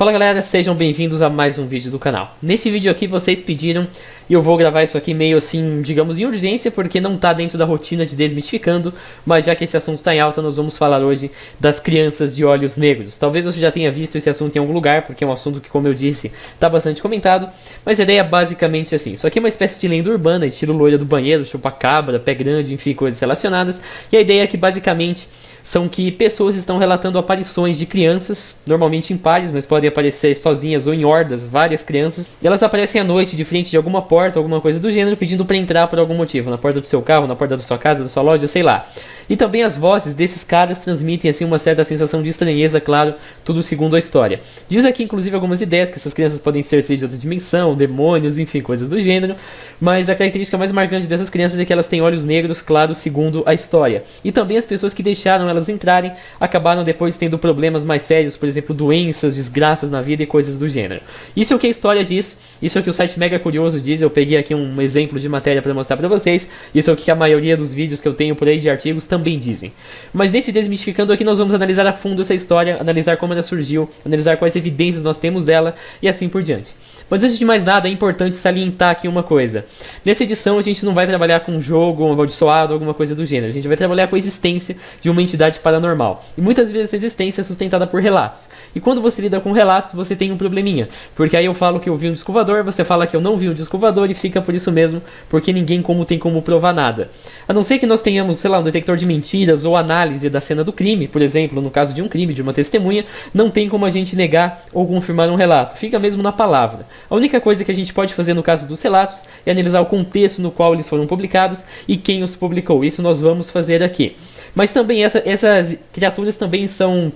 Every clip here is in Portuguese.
Fala galera, sejam bem-vindos a mais um vídeo do canal. Nesse vídeo aqui vocês pediram e eu vou gravar isso aqui meio assim, digamos em urgência, porque não tá dentro da rotina de Desmistificando, mas já que esse assunto tá em alta, nós vamos falar hoje das crianças de olhos negros. Talvez você já tenha visto esse assunto em algum lugar, porque é um assunto que, como eu disse, tá bastante comentado, mas a ideia é basicamente assim. Isso aqui é uma espécie de lenda urbana, estilo loira do banheiro, chupa-cabra, pé grande, enfim, coisas relacionadas, e a ideia é que basicamente são que pessoas estão relatando aparições de crianças, normalmente em pares, mas podem aparecer sozinhas ou em hordas, várias crianças. E elas aparecem à noite de frente de alguma porta, alguma coisa do gênero, pedindo para entrar por algum motivo, na porta do seu carro, na porta da sua casa, da sua loja, sei lá. E também as vozes desses caras transmitem assim uma certa sensação de estranheza, claro, tudo segundo a história. Diz aqui inclusive algumas ideias que essas crianças podem ser de outra dimensão, demônios, enfim, coisas do gênero, mas a característica mais marcante dessas crianças é que elas têm olhos negros, claro, segundo a história. E também as pessoas que deixaram elas entrarem acabaram depois tendo problemas mais sérios, por exemplo, doenças, desgraças na vida e coisas do gênero. Isso é o que a história diz, isso é o que o site Mega Curioso diz, eu peguei aqui um exemplo de matéria para mostrar para vocês, isso é o que a maioria dos vídeos que eu tenho por aí de artigos também dizem. Mas nesse Desmistificando aqui nós vamos analisar a fundo essa história, analisar como ela surgiu, analisar quais evidências nós temos dela e assim por diante. Mas antes de mais nada, é importante salientar aqui uma coisa. Nessa edição a gente não vai trabalhar com um jogo, um amaldiçoado, alguma coisa do gênero. A gente vai trabalhar com a existência de uma entidade paranormal. E muitas vezes essa existência é sustentada por relatos. E quando você lida com relatos, você tem um probleminha. Porque aí eu falo que eu vi um disco voador, você fala que eu não vi um disco voador e fica por isso mesmo, porque ninguém tem como provar nada. A não ser que nós tenhamos, sei lá, um detector de mentiras ou análise da cena do crime, por exemplo, no caso de um crime, de uma testemunha, não tem como a gente negar ou confirmar um relato. Fica mesmo na palavra. A única coisa que a gente pode fazer no caso dos relatos é analisar o contexto no qual eles foram publicados e quem os publicou. Isso nós vamos fazer aqui. Mas também essas criaturas também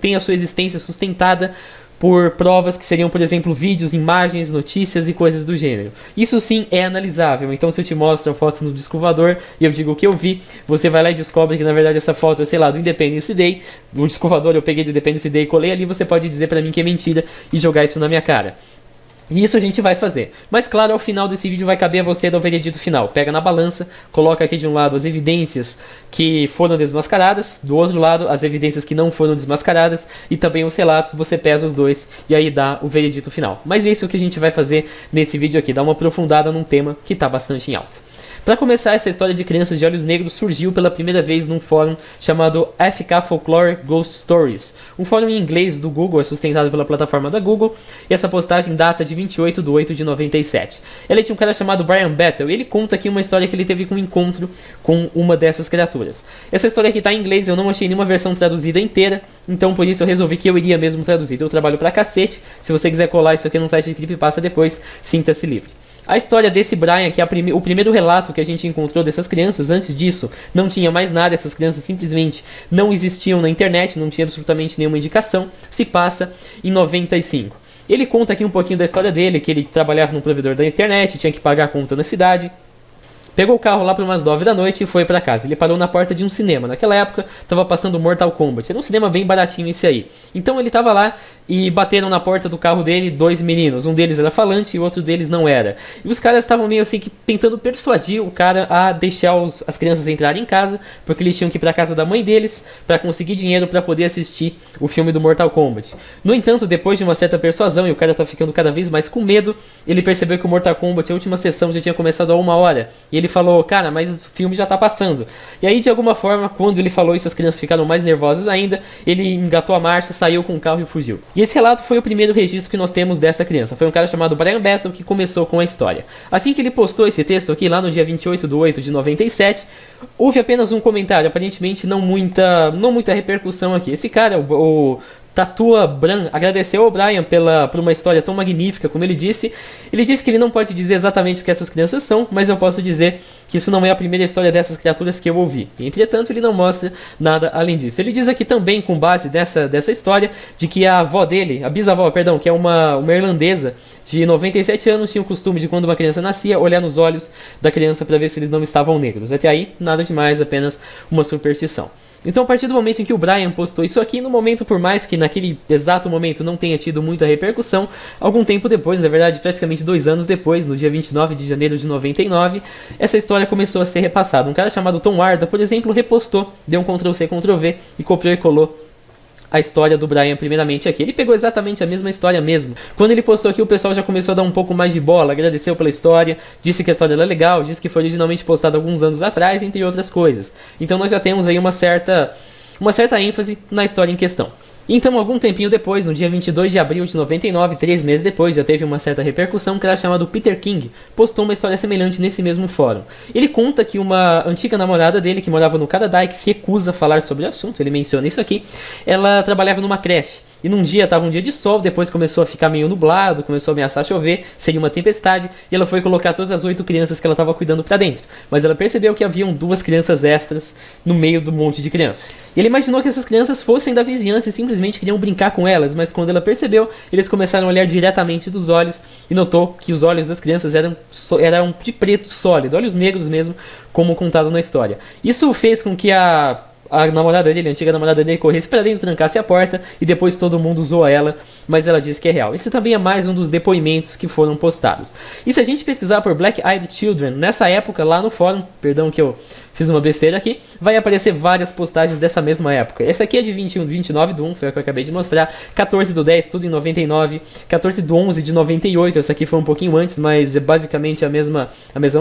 têm a sua existência sustentada por provas que seriam, por exemplo, vídeos, imagens, notícias e coisas do gênero. Isso sim é analisável. Então se eu te mostro fotos no disco voador e eu digo o que eu vi, você vai lá e descobre que na verdade essa foto é, sei lá, do Independence Day. O disco voador eu peguei do Independence Day e colei ali, você pode dizer pra mim que é mentira e jogar isso na minha cara. E isso a gente vai fazer. Mas claro, ao final desse vídeo vai caber a você dar o veredito final. Pega na balança, coloca aqui de um lado as evidências que foram desmascaradas, do outro lado as evidências que não foram desmascaradas e também os relatos, você pesa os dois e aí dá o veredito final. Mas é isso que a gente vai fazer nesse vídeo aqui, dar uma aprofundada num tema que está bastante em alta. Para começar, essa história de crianças de olhos negros surgiu pela primeira vez num fórum chamado FK Folklore Ghost Stories. Um fórum em inglês do Google, é sustentado pela plataforma da Google, e essa postagem data de 28/8/97. Ela tinha um cara chamado Brian Battle, e ele conta aqui uma história que ele teve com um encontro com uma dessas criaturas. Essa história aqui está em inglês, eu não achei nenhuma versão traduzida inteira, então por isso eu resolvi que eu iria mesmo traduzir. Eu trabalho pra cacete, se você quiser colar isso aqui no site de Creepypasta depois, sinta-se livre. A história desse Brian, que é o primeiro relato que a gente encontrou dessas crianças, antes disso não tinha mais nada, essas crianças simplesmente não existiam na internet, não tinha absolutamente nenhuma indicação, se passa em 95. Ele conta aqui um pouquinho da história dele, que ele trabalhava num provedor da internet, tinha que pagar a conta na cidade. Pegou o carro lá para umas 9 da noite e foi para casa. Ele parou na porta de um cinema. Naquela época estava passando Mortal Kombat. Era um cinema bem baratinho esse aí. Então ele estava lá e bateram na porta do carro dele dois meninos. Um deles era falante e o outro deles não era. E os caras estavam meio assim que tentando persuadir o cara a deixar as crianças entrarem em casa, porque eles tinham que ir para casa da mãe deles para conseguir dinheiro para poder assistir o filme do Mortal Kombat. No entanto, depois de uma certa persuasão e o cara tá ficando cada vez mais com medo, ele percebeu que o Mortal Kombat, a última sessão, já tinha começado há 1 hora. E ele falou, cara, mas o filme já tá passando. E aí, de alguma forma, quando ele falou isso, as crianças ficaram mais nervosas ainda. Ele engatou a marcha, saiu com o carro e fugiu. E esse relato foi o primeiro registro que nós temos dessa criança. Foi um cara chamado Brian Battle que começou com a história. Assim que ele postou esse texto aqui, lá no dia 28/8/97, houve apenas um comentário, aparentemente não muita repercussão aqui. Esse cara, o Tatua Bran, agradeceu ao Brian por uma história tão magnífica como ele disse. Ele disse que ele não pode dizer exatamente o que essas crianças são, mas eu posso dizer que isso não é a primeira história dessas criaturas que eu ouvi. Entretanto, ele não mostra nada além disso. Ele diz aqui também, com base dessa história, de que a avó dele, a bisavó, perdão, que é uma irlandesa de 97 anos, tinha o costume de, quando uma criança nascia, olhar nos olhos da criança para ver se eles não estavam negros. Até aí, nada demais, apenas uma superstição. Então, a partir do momento em que o Brian postou isso aqui, no momento, por mais que naquele exato momento não tenha tido muita repercussão, algum tempo depois, na verdade praticamente 2 anos depois, no dia 29 de janeiro de 99, essa história começou a ser repassada. Um cara chamado Tom Warda, por exemplo, repostou, deu um Ctrl+C, Ctrl+V e copiou e colou a história do Brian primeiramente aqui. Ele pegou exatamente a mesma história mesmo. Quando ele postou aqui, o pessoal já começou a dar um pouco mais de bola, agradeceu pela história, disse que a história era legal, disse que foi originalmente postada alguns anos atrás, entre outras coisas. Então nós já temos aí uma certa ênfase na história em questão. Então, algum tempinho depois, no dia 22 de abril de 99, 3 meses depois, já teve uma certa repercussão, um cara chamado Peter King postou uma história semelhante nesse mesmo fórum. Ele conta que uma antiga namorada dele, que morava no Canadá e que se recusa a falar sobre o assunto, ele menciona isso aqui, ela trabalhava numa creche. E num dia, estava um dia de sol, depois começou a ficar meio nublado, começou a ameaçar chover, seria uma tempestade, e ela foi colocar todas as 8 crianças que ela estava cuidando pra dentro. Mas ela percebeu que haviam 2 crianças extras no meio do monte de crianças. E ele imaginou que essas crianças fossem da vizinhança e simplesmente queriam brincar com elas, mas quando ela percebeu, eles começaram a olhar diretamente dos olhos e notou que os olhos das crianças eram de preto sólido, olhos negros mesmo, como contado na história. Isso fez com que a namorada dele, a antiga namorada dele, corresse pra dentro, trancasse a porta e depois todo mundo zoa ela, mas ela disse que é real. Esse também é mais um dos depoimentos que foram postados. E se a gente pesquisar por Black Eyed Children, nessa época lá no fórum, perdão que eu fiz uma besteira aqui, vai aparecer várias postagens dessa mesma época. Essa aqui é de 29 do 1, foi a que eu acabei de mostrar, 14 do 10, tudo em 99, 14 do 11 de 98, essa aqui foi um pouquinho antes, mas é basicamente a mesma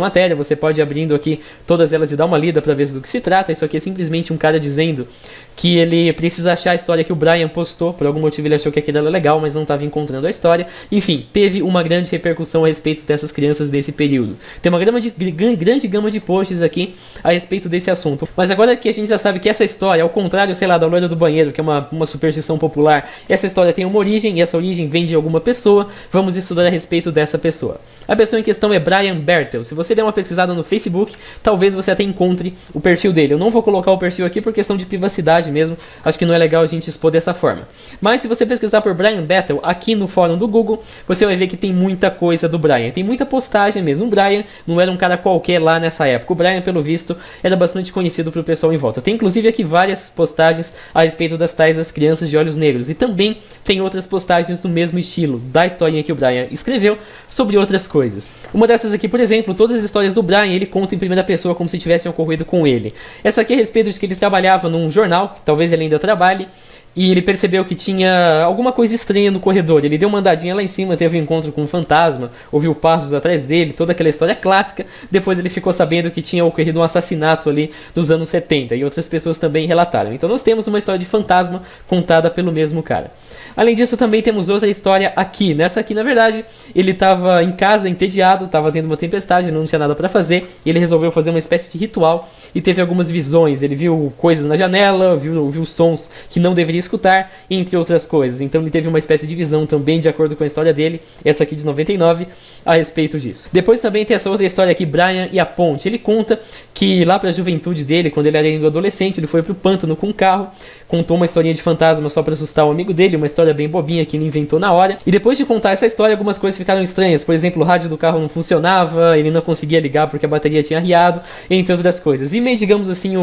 matéria, você pode ir abrindo aqui todas elas e dar uma lida pra ver do que se trata. Isso aqui é simplesmente um cara dizendo que ele precisa achar a história que o Brian postou, por algum motivo ele achou que aquilo era legal, mas não estava encontrando a história. Enfim, teve uma grande repercussão a respeito dessas crianças desse período. Tem uma grande gama de posts aqui a respeito desse assunto. Mas agora que a gente já sabe que essa história, ao contrário, sei lá, da loira do banheiro, que é uma superstição popular, essa história tem uma origem, e essa origem vem de alguma pessoa, vamos estudar a respeito dessa pessoa. A pessoa em questão é Brian Bertel. Se você der uma pesquisada no Facebook, talvez você até encontre o perfil dele. Eu não vou colocar o perfil aqui por questão de privacidade mesmo, acho que não é legal a gente expor dessa forma. Mas se você pesquisar por Brian Bertel aqui no fórum do Google, você vai ver que tem muita coisa do Brian, tem muita postagem mesmo. O Brian não era um cara qualquer lá nessa época, o Brian, pelo visto, era bastante conhecido pro pessoal em volta. Tem inclusive aqui várias postagens a respeito das crianças de olhos negros, e também tem outras postagens do mesmo estilo, da historinha que o Brian escreveu, sobre outras coisas. Uma dessas aqui, por exemplo, todas as histórias do Brian, ele conta em primeira pessoa como se tivessem ocorrido com ele. Essa aqui é a respeito de que ele trabalhava num jornal, que talvez ele ainda trabalhe, e ele percebeu que tinha alguma coisa estranha no corredor. Ele deu uma andadinha lá em cima, teve um encontro com um fantasma, ouviu passos atrás dele, toda aquela história clássica. Depois ele ficou sabendo que tinha ocorrido um assassinato ali nos anos 70, e outras pessoas também relataram. Então nós temos uma história de fantasma contada pelo mesmo cara. Além disso, também temos outra história aqui. Nessa aqui, na verdade, ele estava em casa, entediado, estava tendo uma tempestade, não tinha nada para fazer, e ele resolveu fazer uma espécie de ritual e teve algumas visões. Ele viu coisas na janela, ouviu sons que não deveria escutar, entre outras coisas. Então ele teve uma espécie de visão também, de acordo com a história dele, essa aqui de 99, a respeito disso. Depois também tem essa outra história aqui, Brian e a Ponte. Ele conta que lá para a juventude dele, quando ele era ainda adolescente, ele foi pro pântano com um carro, contou uma historinha de fantasma só para assustar um amigo dele, uma história bem bobinha que ele inventou na hora. E depois de contar essa história, algumas coisas ficaram estranhas. Por exemplo, o rádio do carro não funcionava, ele não conseguia ligar porque a bateria tinha arriado, entre outras coisas. E meio, digamos assim,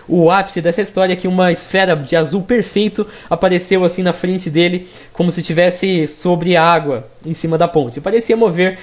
o ápice dessa história é que uma esfera de azul perfeito apareceu assim na frente dele, como se estivesse sobre a água em cima da ponte. Parecia mover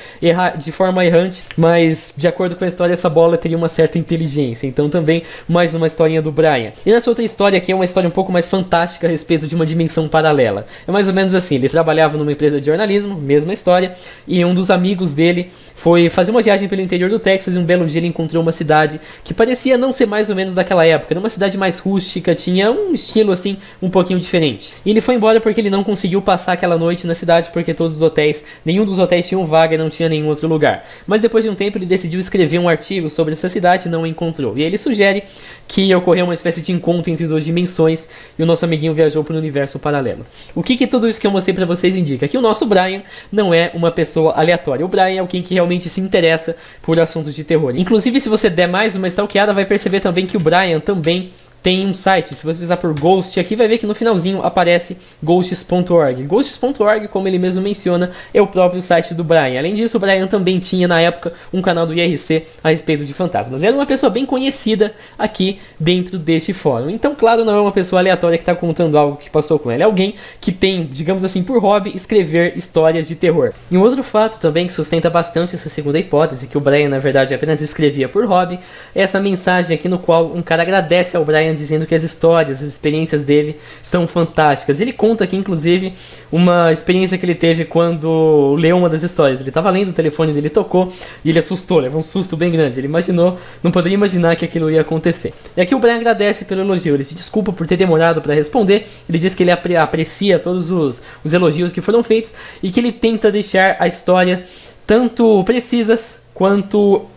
de forma errante, mas de acordo com a história, essa bola teria uma certa inteligência. Então também mais uma historinha do Brian. E nessa outra história aqui é uma história um pouco mais fantástica a respeito de uma dimensão paralela. É mais ou menos assim, ele trabalhava numa empresa de jornalismo, mesma história, e um dos amigos dele foi fazer uma viagem pelo interior do Texas, e um belo dia ele encontrou uma cidade que parecia não ser mais ou menos daquela época. Era uma cidade mais rústica, tinha um estilo assim um pouquinho diferente. E ele foi embora porque ele não conseguiu passar aquela noite na cidade, porque todos os hotéis, nenhum dos hotéis tinha vaga e não tinha nenhum outro lugar. Mas depois de um tempo ele decidiu escrever um artigo sobre essa cidade e não a encontrou. E aí ele sugere que ocorreu uma espécie de encontro entre 2 dimensões e o nosso amiguinho viajou para um universo paralelo. O que tudo isso que eu mostrei para vocês indica? Que o nosso Brian não é uma pessoa aleatória. O Brian é alguém que realmente se interessa por assuntos de terror. Inclusive, se você der mais uma stalkeada, vai perceber também que o Brian também tem um site. Se você precisar por Ghost aqui, vai ver que no finalzinho aparece ghosts.org. Ghosts.org, como ele mesmo menciona, é o próprio site do Brian. Além disso, o Brian também tinha na época um canal do IRC a respeito de fantasmas. Era uma pessoa bem conhecida aqui dentro deste fórum. Então, claro, não é uma pessoa aleatória que está contando algo que passou com ele. É alguém que tem, digamos assim, por hobby, escrever histórias de terror. E um outro fato também que sustenta bastante essa segunda hipótese, que o Brian, na verdade, apenas escrevia por hobby, é essa mensagem aqui no qual um cara agradece ao Brian Brian dizendo que as histórias, as experiências dele são fantásticas. Ele conta aqui, inclusive, uma experiência que ele teve quando leu uma das histórias. Ele estava lendo, o telefone dele tocou e ele assustou, levou um susto bem grande. Ele imaginou, não poderia imaginar que aquilo ia acontecer. E aqui o Brian agradece pelo elogio, ele se desculpa por ter demorado para responder, ele diz que ele aprecia todos os elogios que foram feitos e que ele tenta deixar a história tanto precisas quanto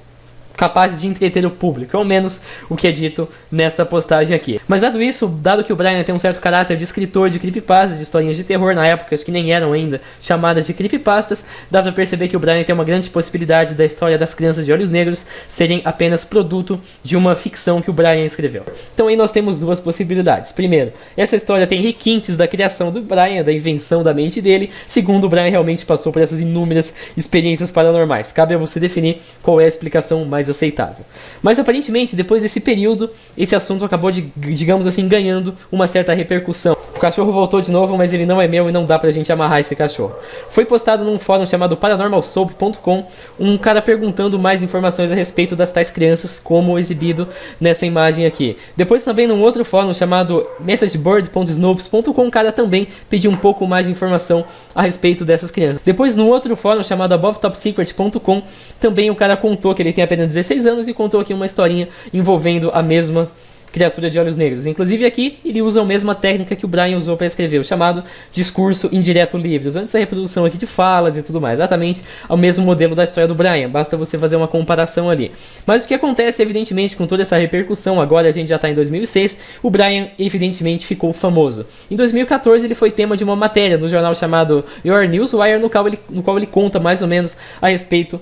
capazes de entreter o público, ao menos o que é dito nessa postagem aqui. Mas dado isso, dado que o Brian tem um certo caráter de escritor de creepypastas, de historinhas de terror, na época acho que nem eram ainda chamadas de creepypastas, dá pra perceber que o Brian tem uma grande possibilidade da história das crianças de olhos negros serem apenas produto de uma ficção que o Brian escreveu. Então aí nós temos duas possibilidades. Primeiro, essa história tem requintes da criação do Brian, da invenção da mente dele. Segundo, o Brian realmente passou por essas inúmeras experiências paranormais. Cabe a você definir qual é a explicação mais aceitável. Mas aparentemente, depois desse período, esse assunto acabou digamos assim, ganhando uma certa repercussão. O cachorro voltou de novo, mas ele não é meu e não dá pra gente amarrar esse cachorro. Foi postado num fórum chamado paranormalsoap.com um cara perguntando mais informações a respeito das tais crianças, como exibido nessa imagem aqui. Depois também num outro fórum chamado messageboard.snopes.com, um cara também pediu um pouco mais de informação a respeito dessas crianças. Depois num outro fórum chamado abovetopsecret.com, também o cara contou que ele tem apenas 16 anos e contou aqui uma historinha envolvendo a mesma criatura de olhos negros. Inclusive aqui ele usa a mesma técnica que o Brian usou para escrever, o chamado discurso indireto livre, usando essa reprodução aqui de falas e tudo mais, exatamente o mesmo modelo da história do Brian, basta você fazer uma comparação ali. Mas o que acontece, evidentemente, com toda essa repercussão, agora a gente já está em 2006, o Brian evidentemente ficou famoso. Em 2014 ele foi tema de uma matéria no jornal chamado Your Newswire, no qual ele conta mais ou menos a respeito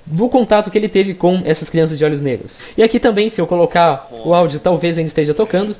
do contato que ele teve com essas crianças de olhos negros. E aqui também, se eu colocar o áudio, talvez ainda esteja tocando.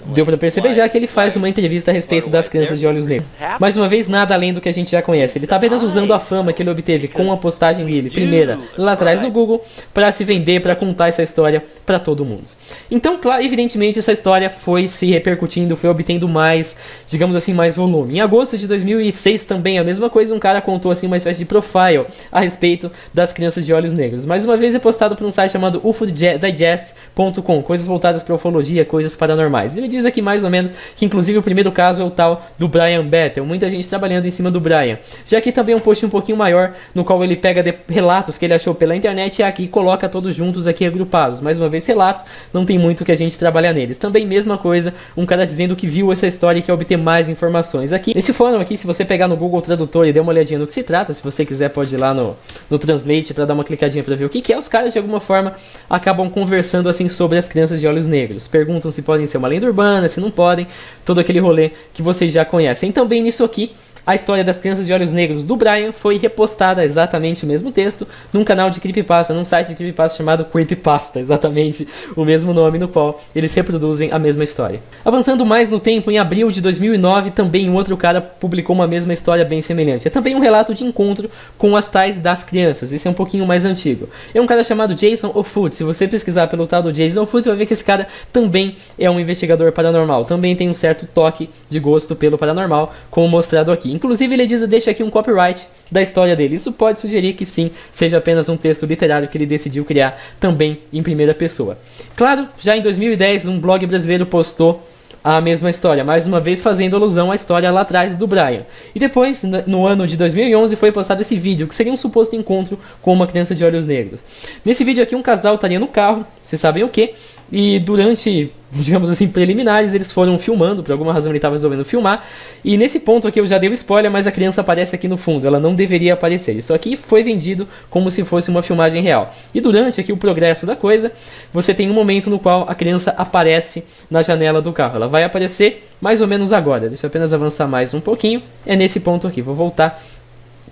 Deu pra perceber já que ele faz uma entrevista a respeito das crianças de olhos negros. Mais uma vez, nada além do que a gente já conhece. Ele tá apenas usando a fama que ele obteve com a postagem dele, primeira, lá atrás no Google, para se vender, para contar essa história para todo mundo. Então, claro, evidentemente, essa história foi se repercutindo, foi obtendo mais, digamos assim, mais volume. Em agosto de 2006 também, a mesma coisa, um cara contou assim uma espécie de profile a respeito das crianças de olhos negros. Mais uma vez é postado por um site chamado ufodigest.com, coisas voltadas para ufologia, coisas paranormais. Ele diz aqui mais ou menos que inclusive o primeiro caso é o tal do Brian Battle, muita gente trabalhando em cima do Brian. Já aqui também um post um pouquinho maior, no qual ele pega relatos que ele achou pela internet e aqui coloca todos juntos aqui agrupados. Mais uma vez relatos, não tem muito que a gente trabalhar neles. Também mesma coisa, um cara dizendo que viu essa história e quer obter mais informações. Aqui, nesse fórum aqui, se você pegar no Google Tradutor e der uma olhadinha no que se trata, se você quiser pode ir lá no Translate para dar uma clicadinha para ver o que é, os caras de alguma forma acabam conversando assim sobre as crianças de olhos negros. Perguntam se podem ser uma lenda urbana, se não podem, todo aquele rolê que vocês já conhecem. Também nisso aqui, a história das crianças de olhos negros do Brian foi repostada, exatamente o mesmo texto, num canal de creepypasta, num site de creepypasta chamado Creepypasta, exatamente o mesmo nome, no qual eles reproduzem a mesma história. Avançando mais no tempo, em abril de 2009, também um outro cara publicou uma mesma história bem semelhante. É também um relato de encontro com as tais das crianças, esse é um pouquinho mais antigo. É um cara chamado Jason Offutt, se você pesquisar pelo tal do Jason Offutt, vai ver que esse cara também é um investigador paranormal, também tem um certo toque de gosto pelo paranormal, como mostrado aqui. Inclusive ele deixa aqui um copyright da história dele. Isso pode sugerir que sim, seja apenas um texto literário que ele decidiu criar também em primeira pessoa. Claro, já em 2010 um blog brasileiro postou a mesma história, mais uma vez fazendo alusão à história lá atrás do Brian. E depois, no ano de 2011, foi postado esse vídeo, que seria um suposto encontro com uma criança de olhos negros. Nesse vídeo aqui um casal estaria no carro, vocês sabem o que, e durante, digamos assim, preliminares, eles foram filmando, por alguma razão ele estava resolvendo filmar, e nesse ponto aqui eu já dei o spoiler, mas a criança aparece aqui no fundo, ela não deveria aparecer, isso aqui foi vendido como se fosse uma filmagem real. E durante aqui o progresso da coisa, você tem um momento no qual a criança aparece na janela do carro, ela vai aparecer mais ou menos agora, deixa eu apenas avançar mais um pouquinho, é nesse ponto aqui, vou voltar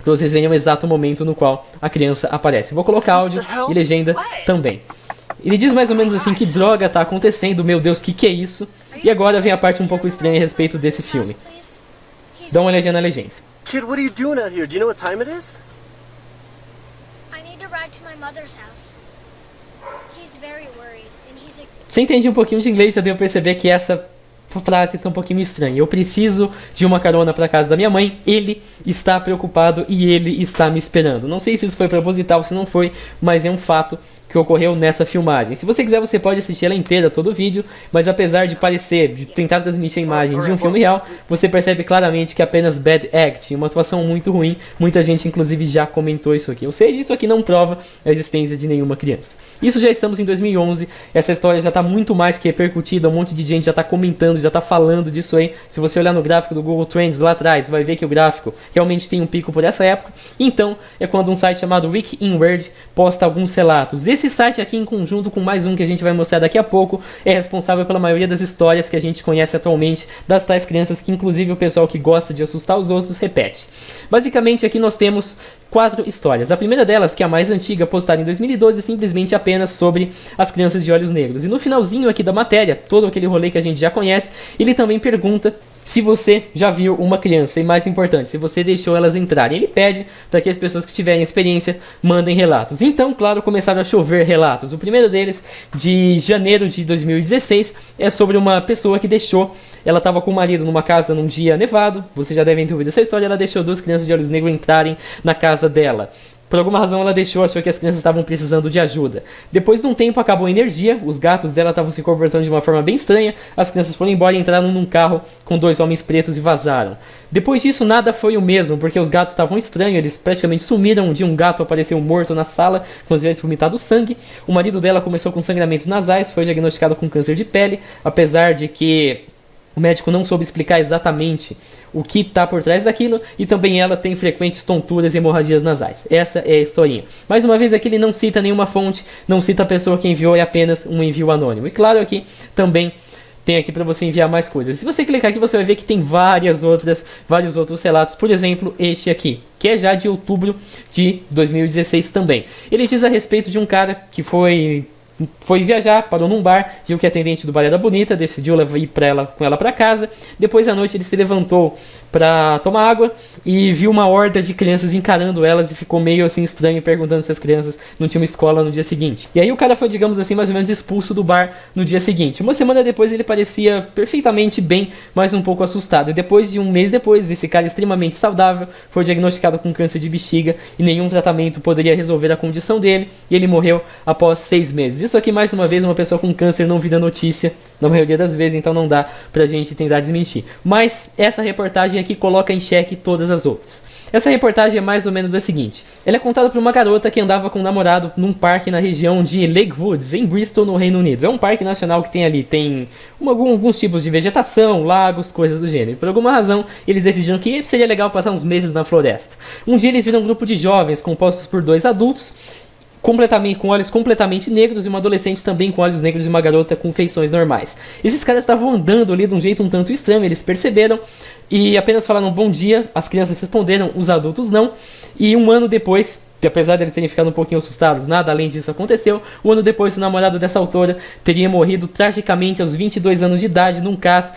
para vocês verem o exato momento no qual a criança aparece. Vou colocar áudio e legenda também. Ele diz mais ou menos assim, que droga tá acontecendo, meu Deus, que é isso? E agora vem a parte um pouco estranha a respeito desse filme. Dá uma olhadinha na legenda. Kid, what are you doing out here? Do you know what time it is? I need to ride to my mother's house. He's very worried and he's Você entende um pouquinho de inglês, já deu pra perceber que essa frase tá um pouquinho estranha. Eu preciso de uma carona pra casa da minha mãe, ele está preocupado e ele está me esperando. Não sei se isso foi proposital, se não foi, mas é um fato que ocorreu nessa filmagem. Se você quiser, você pode assistir ela inteira, todo o vídeo, mas apesar de parecer, de tentar transmitir a imagem de um filme real, você percebe claramente que é apenas bad acting, uma atuação muito ruim. Muita gente, inclusive, já comentou isso aqui. Ou seja, isso aqui não prova a existência de nenhuma criança. Isso já estamos em 2011, essa história já está muito mais que repercutida, um monte de gente já está comentando, já está falando disso aí. Se você olhar no gráfico do Google Trends lá atrás, vai ver que o gráfico realmente tem um pico por essa época. Então, é quando um site chamado Wiki Inward posta alguns relatos. Esse site aqui, em conjunto com mais um que a gente vai mostrar daqui a pouco, é responsável pela maioria das histórias que a gente conhece atualmente, das tais crianças que inclusive o pessoal que gosta de assustar os outros repete. Basicamente, aqui nós temos 4 histórias. A primeira delas, que é a mais antiga, postada em 2012, simplesmente apenas sobre as crianças de olhos negros. E no finalzinho aqui da matéria, todo aquele rolê que a gente já conhece, ele também pergunta se você já viu uma criança, e mais importante, se você deixou elas entrarem. Ele pede para que as pessoas que tiverem experiência mandem relatos. Então, claro, começaram a chover relatos. O primeiro deles, de janeiro de 2016, é sobre uma pessoa que deixou... Ela estava com o marido numa casa num dia nevado. Vocês já devem ter ouvido essa história. Ela deixou 2 crianças de olhos negros entrarem na casa dela. Por alguma razão ela deixou, achou que as crianças estavam precisando de ajuda. Depois de um tempo acabou a energia, os gatos dela estavam se comportando de uma forma bem estranha, as crianças foram embora e entraram num carro com 2 homens pretos e vazaram. Depois disso nada foi o mesmo, porque os gatos estavam estranhos, eles praticamente sumiram. Um dia um gato apareceu morto na sala, com os olhos vomitados sangue. O marido dela começou com sangramentos nasais, foi diagnosticado com câncer de pele, apesar de que... o médico não soube explicar exatamente o que está por trás daquilo, e também ela tem frequentes tonturas e hemorragias nasais. Essa é a historinha. Mais uma vez aqui ele não cita nenhuma fonte, não cita a pessoa que enviou, é apenas um envio anônimo. E claro, aqui também tem aqui para você enviar mais coisas. Se você clicar aqui, você vai ver que tem vários outros relatos. Por exemplo, este aqui, que é já de outubro de 2016 também. Ele diz a respeito de um cara que foi viajar, parou num bar, viu que a atendente do bar era bonita, decidiu ir com ela para casa. Depois à noite ele se levantou para tomar água e viu uma horda de crianças encarando elas e ficou meio assim estranho, perguntando se as crianças não tinham escola no dia seguinte. E aí o cara foi, digamos assim, mais ou menos expulso do bar no dia seguinte. Uma semana depois ele parecia perfeitamente bem, mas um pouco assustado. E depois de um mês depois, esse cara extremamente saudável foi diagnosticado com câncer de bexiga e nenhum tratamento poderia resolver a condição dele, e ele morreu após 6 meses. Isso aqui, mais uma vez, uma pessoa com câncer não vira notícia na maioria das vezes, então não dá pra gente tentar desmentir. Mas essa reportagem aqui coloca em xeque todas as outras. Essa reportagem é mais ou menos a seguinte. Ela é contada por uma garota que andava com um namorado num parque na região de Lake Woods, em Bristol, no Reino Unido. É um parque nacional que tem alguns tipos de vegetação, lagos, coisas do gênero. E por alguma razão, eles decidiram que seria legal passar uns meses na floresta. Um dia eles viram um grupo de jovens compostos por 2 adultos, com olhos completamente negros, e uma adolescente também com olhos negros, e uma garota com feições normais. Esses caras estavam andando ali de um jeito um tanto estranho, eles perceberam e apenas falaram bom dia. As crianças responderam, os adultos não. E um ano depois, apesar de eles terem ficado um pouquinho assustados, nada além disso aconteceu. Um ano depois, o namorado dessa autora teria morrido tragicamente aos 22 anos de idade num cais,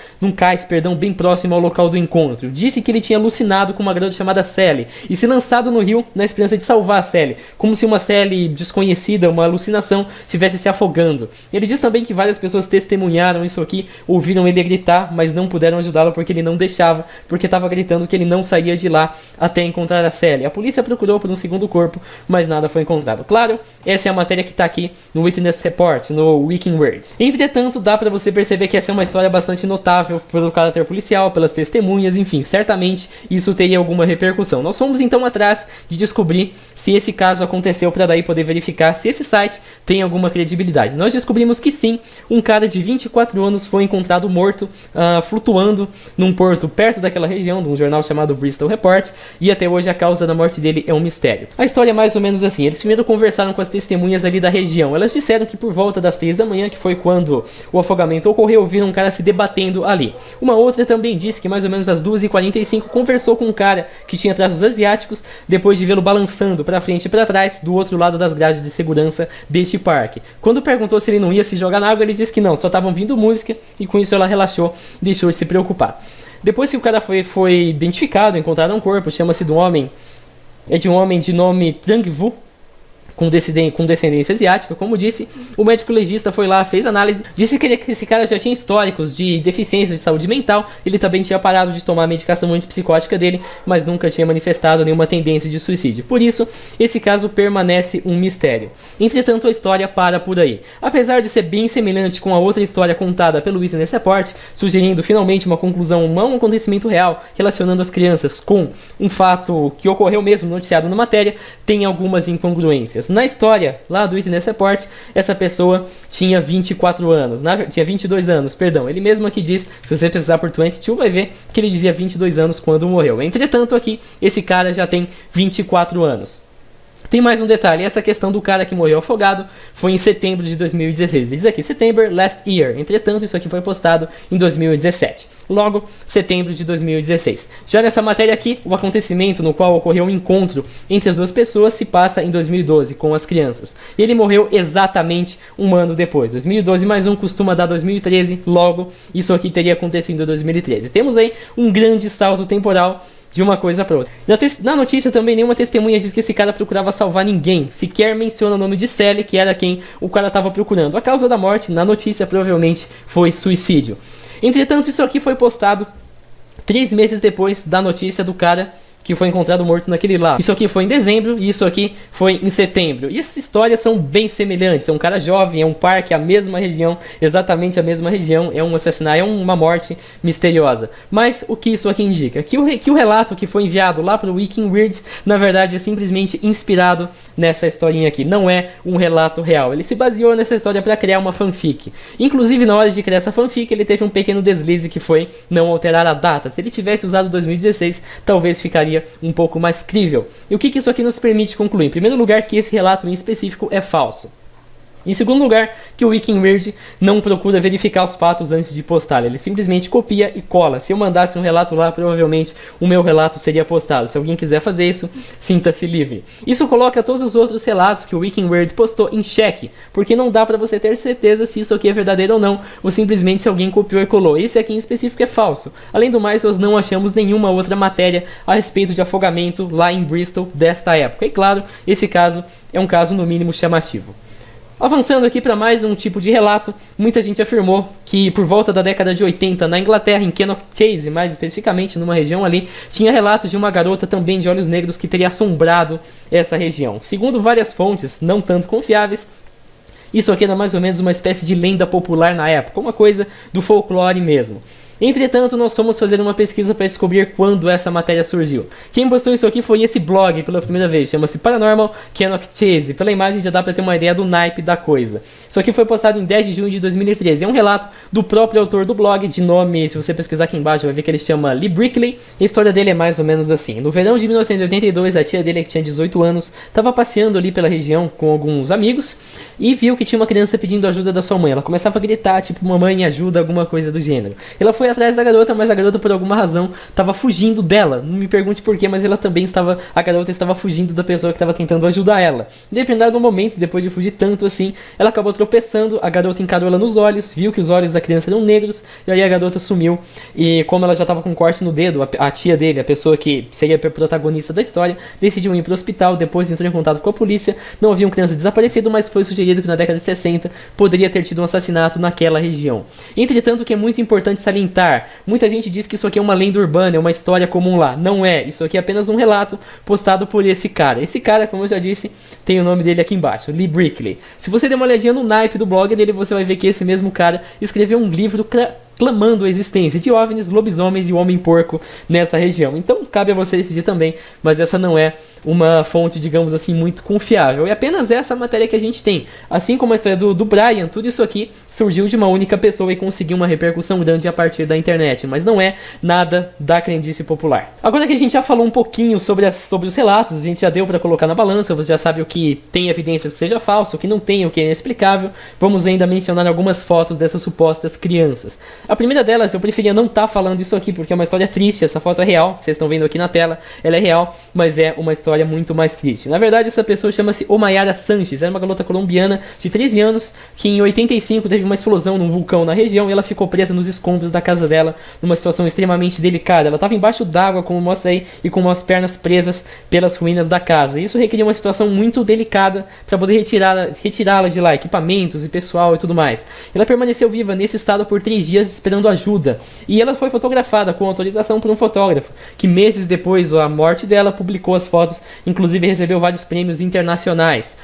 bem próximo ao local do encontro. Disse que ele tinha alucinado com uma garota chamada Sally e se lançado no rio na esperança de salvar a Sally, como se uma Sally desconhecida, uma alucinação, estivesse se afogando. Ele diz também que várias pessoas testemunharam isso aqui, ouviram ele gritar, mas não puderam ajudá-lo porque ele não deixava, porque estava gritando que ele não saía de lá até encontrar a Sally. A polícia procurou por um segundo corpo, mas nada foi encontrado. Claro, essa é a matéria que está aqui no Witness Report, no Wikingword. Entretanto, dá para você perceber que essa é uma história bastante notável pelo caráter policial, pelas testemunhas, enfim, certamente isso teria alguma repercussão. Nós fomos então atrás de descobrir se esse caso aconteceu, para daí poder verificar se esse site tem alguma credibilidade. Nós descobrimos que sim, um cara de 24 anos foi encontrado morto, flutuando num porto perto daquela região, de um jornal chamado Bristol Report, e até hoje a causa da morte dele é um mistério. A história é mais ou menos assim. Eles primeiro conversaram com as testemunhas ali da região. Elas disseram que por volta das 3 da manhã, que foi quando o afogamento ocorreu, viram um cara se debatendo ali. Uma outra também disse que mais ou menos às 2h45 conversou com um cara que tinha traços asiáticos, depois de vê-lo balançando para frente e para trás do outro lado das grades de segurança deste parque. Quando perguntou se ele não ia se jogar na água, ele disse que não, só estavam ouvindo música, e com isso ela relaxou e deixou de se preocupar. Depois que o cara foi identificado, encontraram um corpo, chama-se de um homem de nome Trang Vu, com descendência asiática, como disse. O médico legista foi lá, fez análise, disse que esse cara já tinha históricos de deficiência de saúde mental, ele também tinha parado de tomar a medicação antipsicótica dele, mas nunca tinha manifestado nenhuma tendência de suicídio. Por isso, esse caso permanece um mistério. Entretanto, a história para por aí. Apesar de ser bem semelhante com a outra história contada pelo Witness Report, sugerindo finalmente uma conclusão, um acontecimento real, relacionando as crianças com um fato que ocorreu mesmo noticiado na matéria, tem algumas incongruências. Na história lá do Witness Report, essa pessoa tinha 24 anos, tinha 22 anos, perdão. Ele mesmo aqui diz, se você precisar por 22, vai ver que ele dizia 22 anos quando morreu. Entretanto, aqui, esse cara já tem 24 anos. Tem mais um detalhe, essa questão do cara que morreu afogado foi em setembro de 2016. Ele diz aqui, September last year. Entretanto, isso aqui foi postado em 2017. Logo, setembro de 2016. Já nessa matéria aqui, o acontecimento no qual ocorreu um encontro entre as duas pessoas se passa em 2012, com as crianças. Ele morreu exatamente um ano depois. 2012 mais um costuma dar 2013, logo, isso aqui teria acontecido em 2013. Temos aí um grande salto temporal de uma coisa para outra. Na notícia também nenhuma testemunha diz que esse cara procurava salvar ninguém, sequer menciona o nome de Sally, que era quem o cara estava procurando. A causa da morte na notícia provavelmente foi suicídio. Entretanto, isso aqui foi postado 3 meses depois da notícia do cara que foi encontrado morto naquele lá. Isso aqui foi em dezembro e isso aqui foi em setembro. E essas histórias são bem semelhantes. É um cara jovem, é um parque, a mesma região, exatamente a mesma região, é um assassinato, é uma morte misteriosa. Mas o que isso aqui indica? Que o relato que foi enviado lá para o Wiking Weirds, na verdade é simplesmente inspirado nessa historinha aqui. Não é um relato real. Ele se baseou nessa história para criar uma fanfic. Inclusive, na hora de criar essa fanfic, ele teve um pequeno deslize que foi não alterar a data. Se ele tivesse usado 2016, talvez ficaria um pouco mais crível. E o que isso aqui nos permite concluir? Em primeiro lugar, que esse relato em específico é falso. Em segundo lugar, que o Wiking Weird não procura verificar os fatos antes de postar, ele simplesmente copia e cola. Se eu mandasse um relato lá, provavelmente o meu relato seria postado. Se alguém quiser fazer isso, sinta-se livre. Isso coloca todos os outros relatos que o Wiking Weird postou em xeque, porque não dá para você ter certeza se isso aqui é verdadeiro ou não, ou simplesmente se alguém copiou e colou. Esse aqui em específico é falso. Além do mais, nós não achamos nenhuma outra matéria a respeito de afogamento lá em Bristol desta época. E claro, esse caso é um caso no mínimo chamativo. Avançando aqui para mais um tipo de relato, muita gente afirmou que por volta da década de 80 na Inglaterra, em Cannock Chase, mais especificamente numa região ali, tinha relatos de uma garota também de olhos negros que teria assombrado essa região. Segundo várias fontes, não tanto confiáveis, isso aqui era mais ou menos uma espécie de lenda popular na época, uma coisa do folclore mesmo. Entretanto, nós fomos fazer uma pesquisa para descobrir quando essa matéria surgiu. Quem postou isso aqui foi esse blog pela primeira vez, chama-se Paranormal Cannock Chase. Pela imagem já dá para ter uma ideia do naipe da coisa. Isso aqui foi postado em 10 de junho de 2013. É um relato do próprio autor do blog, de nome, se você pesquisar aqui embaixo, vai ver que ele chama Lee Brickley. A história dele é mais ou menos assim. No verão de 1982, a tia dele, que tinha 18 anos, estava passeando ali pela região com alguns amigos e viu que tinha uma criança pedindo ajuda da sua mãe. Ela começava a gritar, tipo, mamãe, ajuda, alguma coisa do gênero. Ela foi atrás da garota, mas a garota por alguma razão estava fugindo dela. Não me pergunte porquê, mas a garota estava fugindo da pessoa que estava tentando ajudar ela. De determinado momento, depois de fugir tanto assim, ela acabou tropeçando, a garota encarou ela nos olhos, viu que os olhos da criança eram negros, e aí a garota sumiu. E como ela já estava com um corte no dedo, a tia dele, a pessoa que seria a protagonista da história, decidiu ir para o hospital, depois entrou em contato com a polícia. Não havia uma criança desaparecida, mas foi sugerido que na década de 60 poderia ter tido um assassinato naquela região. Entretanto, o que é muito importante salientar, muita gente diz que isso aqui é uma lenda urbana, é uma história comum lá. Não é, isso aqui é apenas um relato postado por esse cara. Esse cara, como eu já disse, tem o nome dele aqui embaixo, Lee Brickley. Se você der uma olhadinha no naipe do blog dele, você vai ver que esse mesmo cara escreveu um livro clamando a existência de OVNIs, lobisomens e homem-porco nessa região. Então cabe a você decidir também, mas essa não é uma fonte, digamos assim, muito confiável. É apenas essa matéria que a gente tem. Assim como a história do Brian, tudo isso aqui surgiu de uma única pessoa e conseguiu uma repercussão grande a partir da internet, mas não é nada da crendice popular. Agora que a gente já falou um pouquinho sobre os relatos, a gente já deu para colocar na balança, você já sabe o que tem evidência que seja falso, o que não tem, o que é inexplicável, vamos ainda mencionar algumas fotos dessas supostas crianças. A primeira delas, eu preferia não estar falando isso aqui, porque é uma história triste. Essa foto é real, vocês estão vendo aqui na tela, ela é real, mas é uma história muito mais triste. Na verdade, essa pessoa chama-se Omayara Sanches, era uma garota colombiana de 13 anos, que em 85 teve uma explosão num vulcão na região, e ela ficou presa nos escombros da casa dela, numa situação extremamente delicada. Ela estava embaixo d'água, como mostra aí, e com as pernas presas pelas ruínas da casa. Isso requeria uma situação muito delicada para poder retirá-la de lá, equipamentos e pessoal e tudo mais. Ela permaneceu viva nesse estado por 3 dias esperando ajuda, e ela foi fotografada com autorização por um fotógrafo, que meses depois da morte dela publicou as fotos, inclusive recebeu vários prêmios internacionais.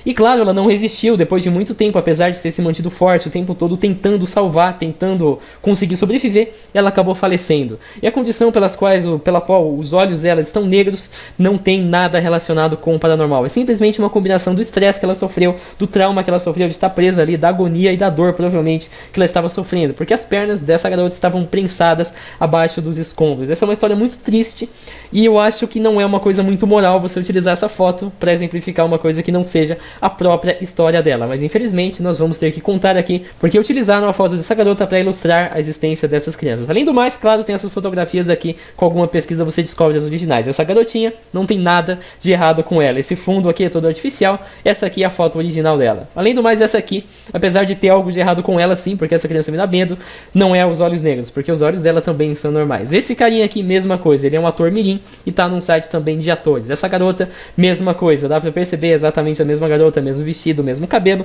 E claro, ela não resistiu depois de muito tempo, apesar de ter se mantido forte o tempo todo tentando salvar, tentando conseguir sobreviver, ela acabou falecendo. E a condição pela qual os olhos dela estão negros não tem nada relacionado com o paranormal. É simplesmente uma combinação do estresse que ela sofreu, do trauma que ela sofreu de estar presa ali, da agonia e da dor, provavelmente, que ela estava sofrendo, porque as pernas dessa garota estavam prensadas abaixo dos escombros. Essa é uma história muito triste, e eu acho que não é uma coisa muito moral você utilizar essa foto para exemplificar uma coisa que não seja a própria história dela, mas infelizmente nós vamos ter que contar aqui porque utilizaram a foto dessa garota para ilustrar a existência dessas crianças. Além do mais, claro, tem essas fotografias aqui, com alguma pesquisa você descobre as originais. Essa garotinha não tem nada de errado com ela, esse fundo aqui é todo artificial, essa aqui é a foto original dela. Além do mais, essa aqui, apesar de ter algo de errado com ela sim, porque essa criança me dá medo, não é os olhos negros, porque os olhos dela também são normais. Esse carinha aqui, mesma coisa, ele é um ator mirim e tá num site também de atores. Essa garota, mesma coisa, dá pra perceber exatamente a mesma garota, mesmo vestido, mesmo cabelo,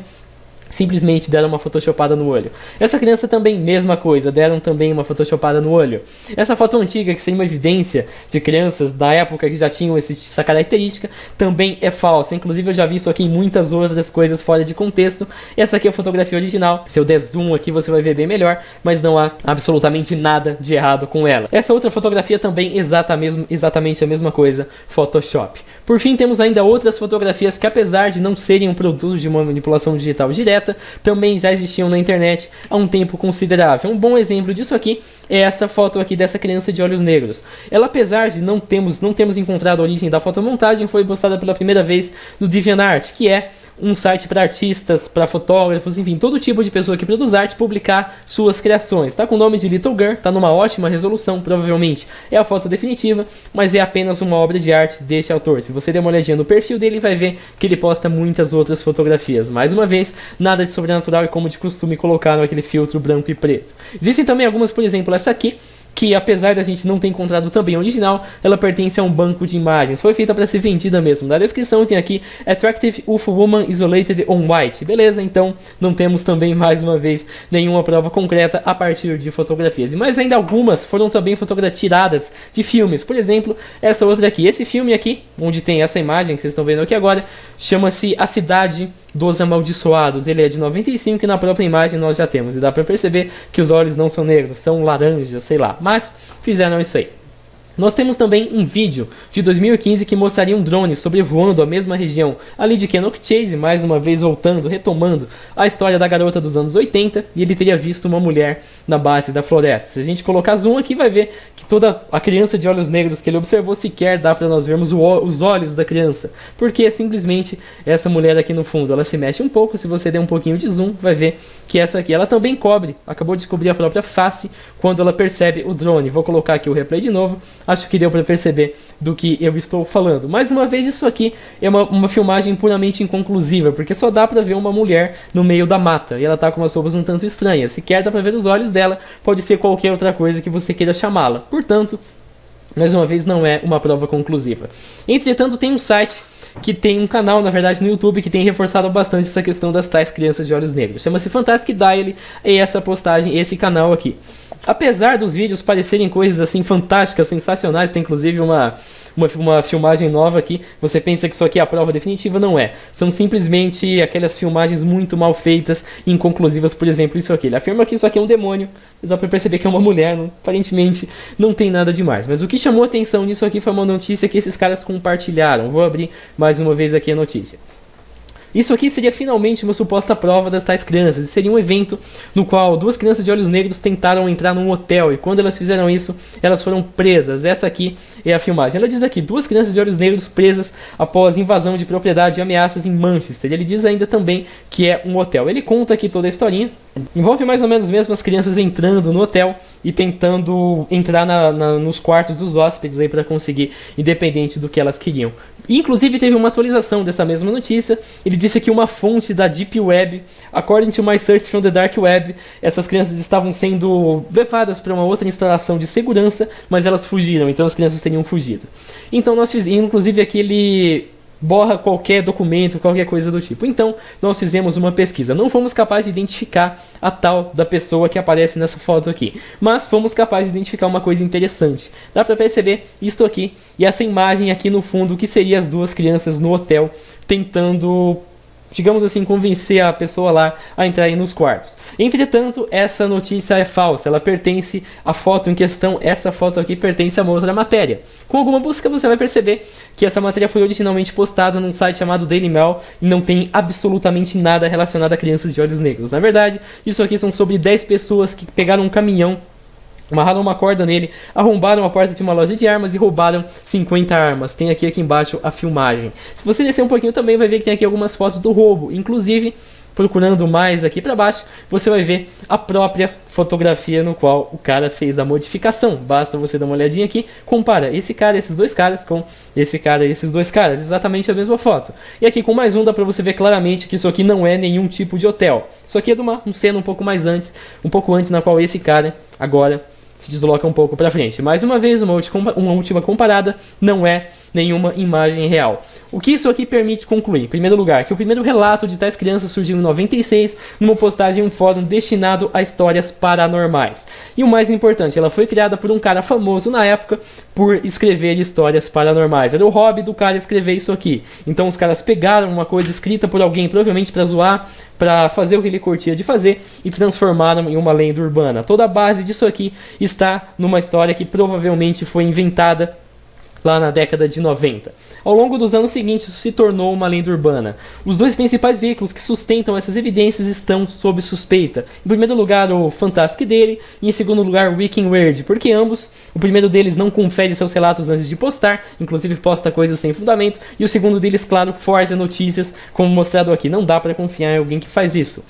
simplesmente deram uma photoshopada no olho. Essa criança também, mesma coisa, deram também uma photoshopada no olho. Essa foto antiga, que seria uma evidência de crianças da época que já tinham essa característica, também é falsa. Inclusive eu já vi isso aqui em muitas outras coisas fora de contexto. Essa aqui é a fotografia original. Se eu der zoom aqui você vai ver bem melhor, mas não há absolutamente nada de errado com ela. Essa outra fotografia também exatamente a mesma coisa, Photoshop. Por fim, temos ainda outras fotografias que, apesar de não serem um produto de uma manipulação digital direta, também já existiam na internet há um tempo considerável. Um bom exemplo disso aqui é essa foto aqui dessa criança de olhos negros. Ela, apesar de não termos encontrado a origem da fotomontagem, foi postada pela primeira vez no DeviantArt, que é um site para artistas, para fotógrafos, enfim, todo tipo de pessoa que produz arte publicar suas criações. Tá com o nome de Little Girl, tá numa ótima resolução, provavelmente é a foto definitiva, mas é apenas uma obra de arte deste autor. Se você der uma olhadinha no perfil dele, vai ver que ele posta muitas outras fotografias. Mais uma vez, nada de sobrenatural e, como de costume, colocaram aquele filtro branco e preto. Existem também algumas, por exemplo, essa aqui, que apesar da gente não ter encontrado também original, ela pertence a um banco de imagens, foi feita para ser vendida mesmo. Na descrição tem aqui Attractive UFO Woman Isolated on White, beleza? Então não temos também, mais uma vez, nenhuma prova concreta a partir de fotografias. Mas ainda algumas foram também tiradas de filmes, por exemplo, essa outra aqui. Esse filme aqui, onde tem essa imagem que vocês estão vendo aqui agora, chama-se A Cidade dos Amaldiçoados. Ele é de 95 e na própria imagem nós já temos. E dá pra perceber que os olhos não são negros, são laranjas, sei lá. Mas fizeram isso aí. Nós temos também um vídeo de 2015 que mostraria um drone sobrevoando a mesma região ali de Kenok Chase, mais uma vez retomando a história da garota dos anos 80, e ele teria visto uma mulher na base da floresta. Se a gente colocar zoom aqui, vai ver que toda a criança de olhos negros que ele observou sequer dá para nós vermos os olhos da criança, porque é simplesmente essa mulher aqui no fundo. Ela se mexe um pouco, se você der um pouquinho de zoom, vai ver que essa aqui, ela também acabou de cobrir a própria face quando ela percebe o drone. Vou colocar aqui o replay de novo. Acho que deu para perceber do que eu estou falando. Mais uma vez, isso aqui é uma filmagem puramente inconclusiva, porque só dá para ver uma mulher no meio da mata, e ela tá com umas roupas um tanto estranhas. Sequer dá para ver os olhos dela, pode ser qualquer outra coisa que você queira chamá-la. Portanto, mais uma vez, não é uma prova conclusiva. Entretanto, tem um site que tem um canal, na verdade, no YouTube, que tem reforçado bastante essa questão das tais crianças de olhos negros. Chama-se Fantastic Diary, e essa postagem, esse canal aqui. Apesar dos vídeos parecerem coisas assim fantásticas, sensacionais, tem inclusive uma filmagem nova aqui, você pensa que isso aqui é a prova definitiva, não é. São simplesmente aquelas filmagens muito mal feitas e inconclusivas. Por exemplo, isso aqui. Ele afirma que isso aqui é um demônio, mas dá pra perceber que é uma mulher, aparentemente não tem nada demais. Mas o que chamou atenção nisso aqui foi uma notícia que esses caras compartilharam. Vou abrir mais uma vez aqui a notícia. Isso aqui seria finalmente uma suposta prova das tais crianças. Seria um evento no qual duas crianças de olhos negros tentaram entrar num hotel e quando elas fizeram isso, elas foram presas. Essa aqui é a filmagem. Ela diz aqui, duas crianças de olhos negros presas após invasão de propriedade e ameaças em Manchester. Ele diz ainda também que é um hotel. Ele conta aqui toda a historinha. Envolve mais ou menos mesmo as crianças entrando no hotel e tentando entrar nos quartos dos hóspedes aí para conseguir, independente do que elas queriam. Inclusive teve uma atualização dessa mesma notícia. Ele disse que uma fonte da Deep Web, according to my search from the Dark Web, essas crianças estavam sendo levadas para uma outra instalação de segurança, mas elas fugiram, então as crianças teriam fugido. Então nós fizemos, inclusive aqui ele borra qualquer documento, qualquer coisa do tipo. Então, nós fizemos uma pesquisa. Não fomos capazes de identificar a tal da pessoa que aparece nessa foto aqui, mas fomos capazes de identificar uma coisa interessante. Dá para perceber isto aqui e essa imagem aqui no fundo, que seria as duas crianças no hotel tentando, digamos assim, convencer a pessoa lá a entrar aí nos quartos. Entretanto, essa notícia é falsa. Ela pertence à foto em questão. Essa foto aqui pertence a uma outra matéria. Com alguma busca você vai perceber que essa matéria foi originalmente postada num site chamado Daily Mail e não tem absolutamente nada relacionado a crianças de olhos negros. Na verdade, isso aqui são sobre 10 pessoas que pegaram um caminhão, amarraram uma corda nele, arrombaram a porta de uma loja de armas e roubaram 50 armas. Tem aqui embaixo a filmagem. Se você descer um pouquinho também vai ver que tem aqui algumas fotos do roubo. Inclusive, procurando mais aqui para baixo, você vai ver a própria fotografia no qual o cara fez a modificação. Basta você dar uma olhadinha aqui, compara esse cara, esses dois caras com esse cara e esses dois caras, exatamente a mesma foto. E aqui com mais um dá para você ver claramente que isso aqui não é nenhum tipo de hotel. Isso aqui é de uma cena um pouco antes, na qual esse cara agora se desloca um pouco para frente. Mais uma vez, uma última comparada, não é nenhuma imagem real. O que isso aqui permite concluir? Em primeiro lugar, que o primeiro relato de tais crianças surgiu em 96, numa postagem em um fórum destinado a histórias paranormais. E o mais importante, ela foi criada por um cara famoso na época por escrever histórias paranormais. Era o hobby do cara escrever isso aqui. Então os caras pegaram uma coisa escrita por alguém, provavelmente para zoar, para fazer o que ele curtia de fazer, e transformaram em uma lenda urbana. Toda a base disso aqui está numa história que provavelmente foi inventada lá na década de 90. Ao longo dos anos seguintes, isso se tornou uma lenda urbana. Os dois principais veículos que sustentam essas evidências estão sob suspeita. Em primeiro lugar, o Fantastic Daily, e em segundo lugar, o Wicked Weird, porque ambos, o primeiro deles não confere seus relatos antes de postar, inclusive posta coisas sem fundamento, e o segundo deles, claro, forja notícias, como mostrado aqui. Não dá para confiar em alguém que faz isso.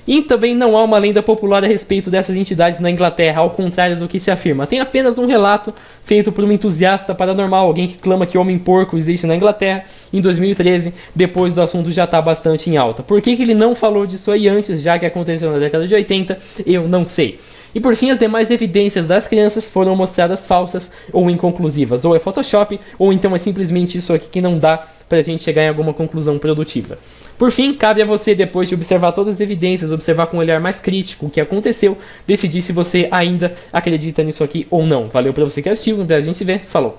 E também não há uma lenda popular a respeito dessas entidades na Inglaterra, ao contrário do que se afirma. Tem apenas um relato feito por um entusiasta paranormal, alguém que clama que o Homem-Porco existe na Inglaterra, em 2013, depois do assunto já estar bastante em alta. Por que ele não falou disso aí antes, já que aconteceu na década de 80, eu não sei. E por fim, as demais evidências das crianças foram mostradas falsas ou inconclusivas. Ou é Photoshop, ou então é simplesmente isso aqui que não dá pra gente chegar em alguma conclusão produtiva. Por fim, cabe a você, depois de observar todas as evidências, observar com um olhar mais crítico o que aconteceu, decidir se você ainda acredita nisso aqui ou não. Valeu pra você que assistiu, a gente se vê, falou!